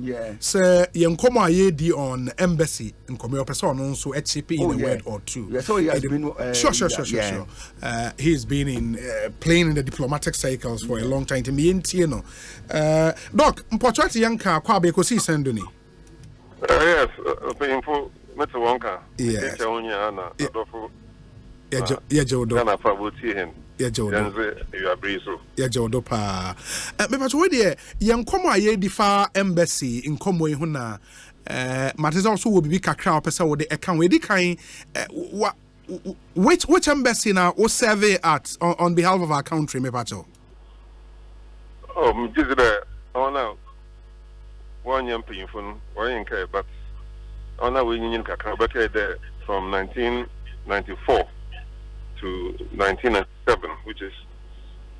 Yeah. So yenkomo ayedi on embassy nkomo your person also a chip in a word or two. Yeah, so he has been Sure. He's been in playing in the diplomatic cycles for a long time. To me, you know, Doc, Mpochati Yanka Kwabe Kosi Senduni. Yes, painful. Mr. Wonka. Yes. Yeah, Jodo. Ghana Fabuti hen. Yeah, Jodo. You are breezo. Yeah, Jodo pa. Me but we there yankomo ayedi fa embassy nkomo yi ho na matters also will be kakra opesa wo de account we di kan which embassy now o survey at on behalf of our country me pacho. Oh, just there. Oh now. One young painful, one care, but on our union kakra there from 1994 to 1997, which is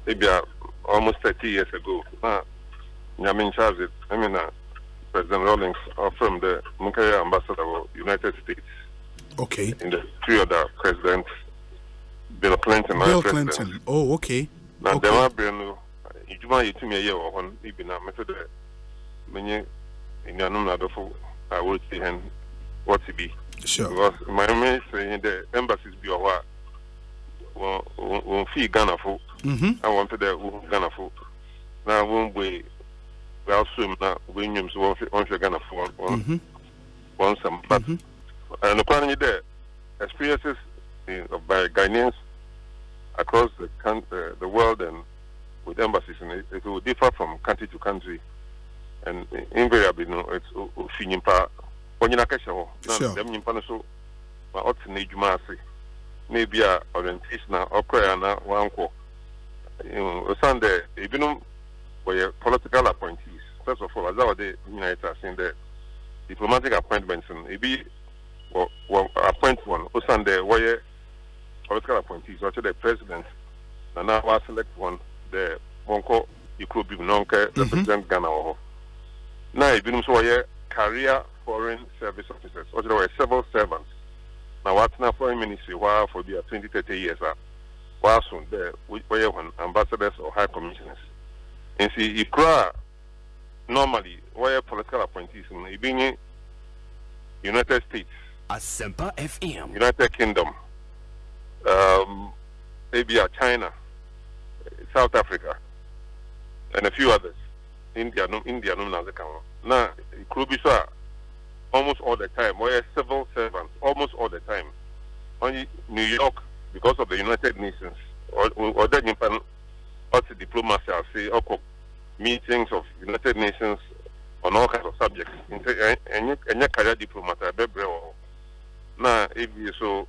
maybe almost 30 years ago. Yamin Chazit, President Rawlings from the Munkaya ambassador of United States. Okay. In the period of President Bill Clinton. Clinton. Oh, okay. Now there are been you might to me a year or one even a method many in your number I would see him what to be. Sure. Because my main saying the embassies be a while. Won't fee Ghana for. I wanted the Ghana for. Now, won't we well swim now? Williams won't Ghana for one some. But and according there, experiences by Ghanaians across the world and with embassies, and it will differ from country to country. And invariably, it's Finimpa. When you're not sure, them Nimpanaso, my alternate Jumasi. Maybe a orientation or prayer na one call. Sunday, even where political appointees. First of all, as our day United saying the diplomatic appointments and maybe appoint one. Sunday, where political appointees, or the president, and now I select one. The one call you could be represent Ghana. Now, even so, career foreign service officers, or there were several servants. Now, what's now foreign ministry? Why for the 20-30 years? Why soon there? Where one ambassadors or high commissioners? And see, if normally where political appointees in being United States, Asempa FM, United Kingdom, maybe China, South Africa, and a few others. India, no, now it could be so. Almost all the time, where civil servants, almost all the time. Only New York, because of the United Nations, or the diplomacy, I'll say, meetings of United Nations on all kinds of subjects. And your career diplomat, now, if you so,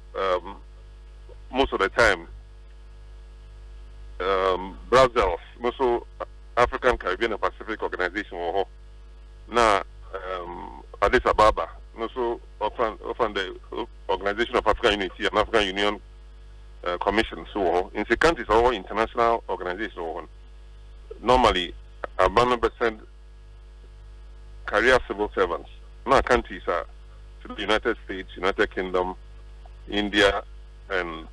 most of the time, Brussels, most African, Caribbean, and Pacific Organization, now, Addis Ababa, also often the Organization of African Unity and African Union Commission. So, in the countries, all international organizations, normally, about 100% career civil servants. Now, countries are the United States, United Kingdom, India, and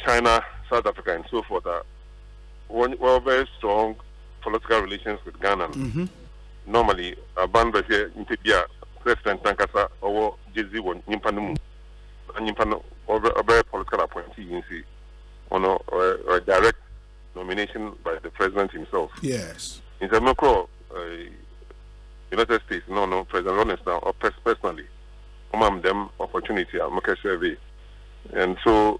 China, South Africa, and so forth. Are very strong political relations with Ghana. Normally, a band here in Tibia, President Tankasa, or Jay-Z, Nimpanu, and Nimpano, a very political appointee on a direct nomination by the president himself. Yes. In the macro, United States, no, President Rawlings now, or personally, them opportunity, I'm a survey. And so,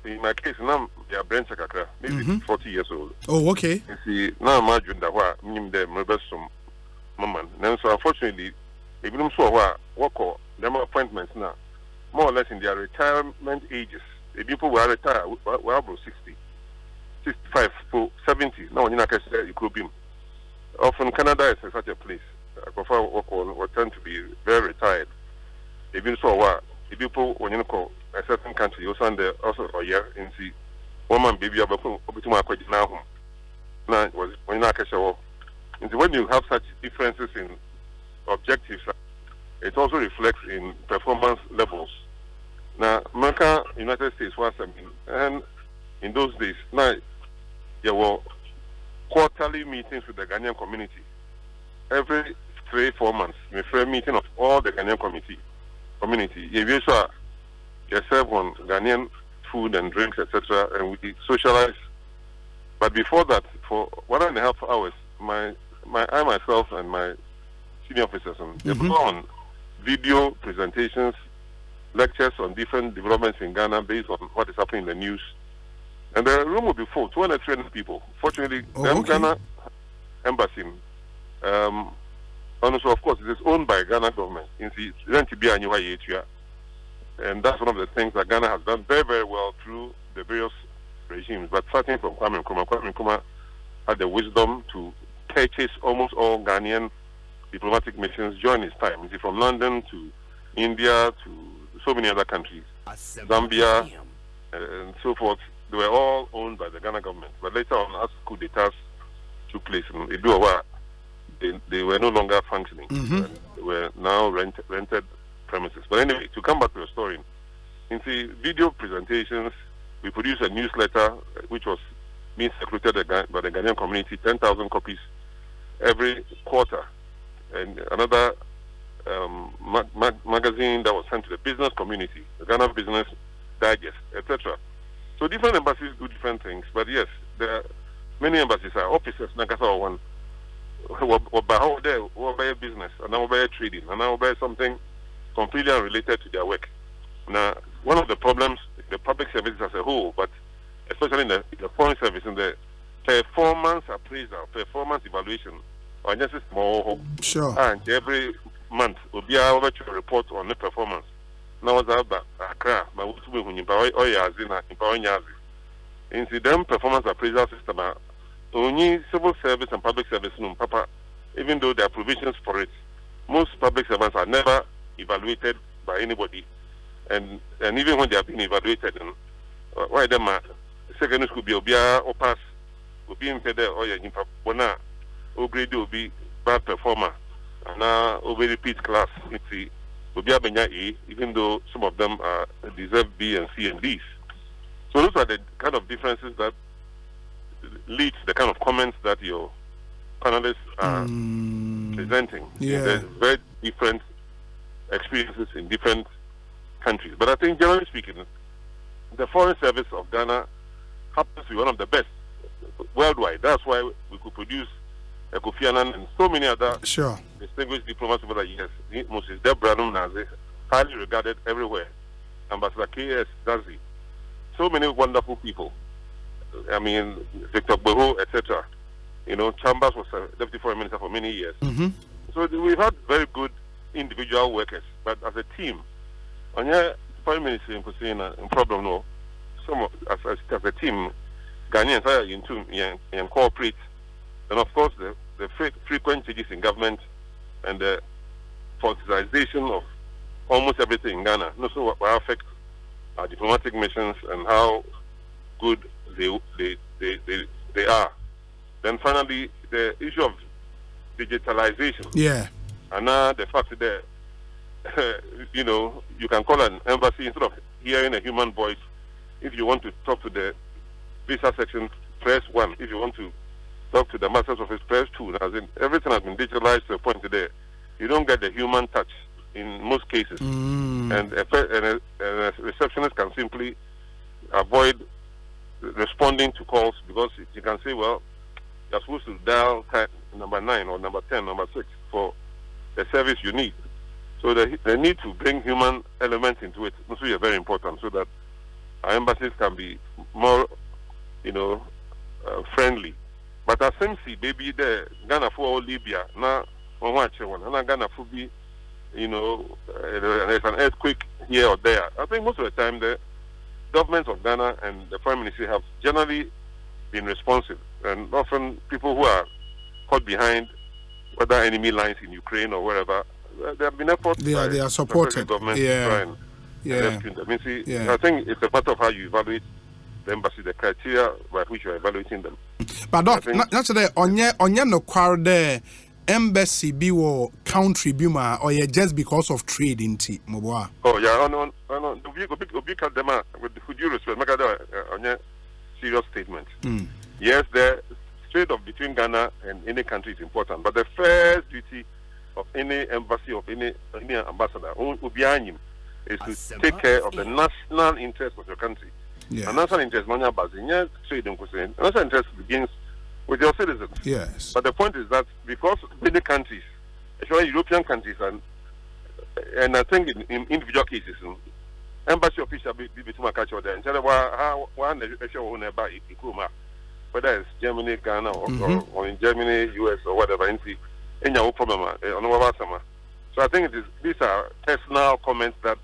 in my case, now they are Brent Sakakra, maybe 40 years old. Oh, okay. You see, now imagine that what them rebels some moment. Then so unfortunately, even so what them appointments now, more or less in their retirement ages. The people who are retired, we are about 60, 65 to 70. Now, you can say it could be. Often Canada is such a place. I prefer what tend to be very retired. Even so the people when you call a certain country, you send also a year in the woman baby about now. Now was when when you have such differences in objectives, it also reflects in performance levels. Now, America, United States was and in those days, now there were quarterly meetings with the Ghanaian community. every 3-4 months, we have a meeting of all the Ghanaian community. You serve on Ghanaian food and drinks, etc., and we socialize. But before that, for 1.5 hours, I myself and my senior officers they go on video presentations, lectures on different developments in Ghana based on what is happening in the news. And the room will be full, 200, 300 people. Fortunately, Ghana embassy, and also, of course, it is owned by Ghana government. And that's one of the things that Ghana has done very, very well through the various regimes. But starting from Kwame Nkrumah had the wisdom to purchase almost all Ghanaian diplomatic missions during his time. You see, from London to India to so many other countries, Zambia, and so forth. They were all owned by the Ghana government. But later on, as coup d'etats took place in Eduawa, they were no longer functioning. And they were now rented premises. But anyway, to come back to the story, in the video presentations, we produced a newsletter which was being circulated by the Ghanaian community, 10,000 copies every quarter, and another magazine that was sent to the business community, the Ghana Business Digest, etc. So different embassies do different things, but yes, there are many embassies are officers. Nakasa one, by business, and now by trading, and now by something completely unrelated to their work. Now, one of the problems the public services as a whole, but especially in the foreign service, in the performance appraisal, performance evaluation, or just more. Sure. And every month will be able to report on the performance. Now, that's Accra, my in performance appraisal system, only civil service and public service, even though there are provisions for it, most public servants are never evaluated by anybody. And even when they have been evaluated, why them secondary school be obia or pass, will be in federal or in Pabona, or grade will be bad performer, and now over repeat class, it's will be A, even though some of them deserve B and C and D's. So those are the kind of differences that lead to the kind of comments that your panelists are presenting. Yeah. There's very different experiences in different countries. But I think, generally speaking, the foreign service of Ghana happens to be one of the best worldwide. That's why we could produce Kofi Annan and so many other distinguished diplomats over the years. Moses Deborah Nazi, highly regarded everywhere. Ambassador K.S. Dazi. So many wonderful people. I mean, Victor Boho, etc. You know, Chambers was a deputy foreign minister for many years. So we've had very good individual workers, but as a team, on your foreign ministry in problem, no, as a team, Ghanaians are in cooperate, and of course the frequent changes in government and the politicization of almost everything in Ghana, also what will affect our diplomatic missions and how good they are. Then finally, the issue of digitalization. Yeah. And now the fact that you know, you can call an embassy instead of hearing a human voice. If you want to talk to the visa section, press 1. If you want to talk to the master's office, press 2. As in, everything has been digitalized to a point today. You don't get the human touch in most cases. And a receptionist can simply avoid responding to calls because you can say, well, you're supposed to dial number 9 or number 10, number 6 for the service you need. So the need to bring human elements into it also is very important, so that our embassies can be more, you know, friendly. But as MC, maybe the Ghana for Libya, now Ghana for be, you know, there's an earthquake here or there. I think most of the time the governments of Ghana and the Prime Ministry have generally been responsive, and often people who are caught behind whether enemy lines in Ukraine or wherever, there have been efforts. They are supported. Government to try and rescue them. I think it's a matter of how you evaluate the embassy, the criteria by which you are evaluating them. But Doc, not today. Onye no kwar there embassy be wo country be ma or just because of trade in tea, Moboa. Oh yeah, no. We cut them out with due respect. Make a serious statement. Yes, the trade of between Ghana and any country is important, but the first duty duty of any embassy of any ambassador is to take care of the national interest of your country. Yeah. And national interest, national interest begins with your citizens. Yes. But the point is that because many countries, especially European countries, and I think in individual cases, embassy officials be between my culture there. Instead of one whether it's Germany, Ghana, or in Germany, US, or whatever, in your problem. So I think these are personal comments that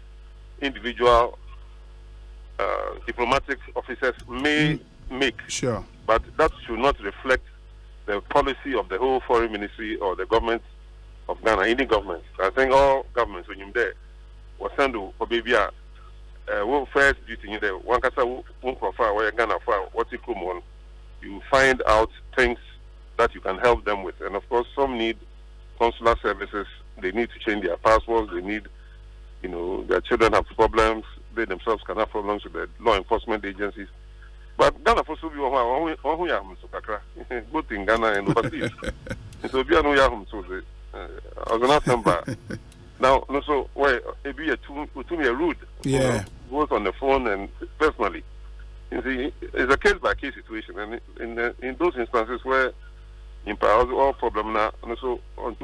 individual diplomatic officers may make. Sure. But that should not reflect the policy of the whole foreign ministry or the government of Ghana, any government. I think all governments, when you're there, will send to baby first duty in there. One can say, one profile where Ghana for what you come on. You find out things that you can help them with. And of course, some need consular services. They need to change their passports. They need, their children have problems. They themselves can have problems with the law enforcement agencies. But Ghana for so be both in Ghana and overseas. So be I was not number. Now, so where it be a rude. Yeah. Both on the phone and personally. You see, it's a case by case situation, and in those instances where in all problem now, so on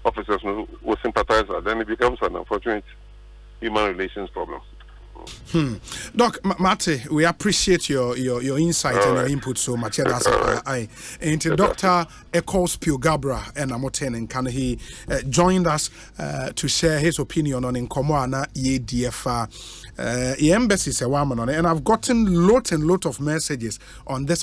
officers will sympathize, then it becomes an unfortunate human relations problem. Doc Mate, we appreciate your insight and your input so much. And Dr. Ekwow Spio-Garbrah and Amoten and can he joined us to share his opinion on Nkomo ye DFA embassy se woman on it, and I've gotten lot and lot of messages on this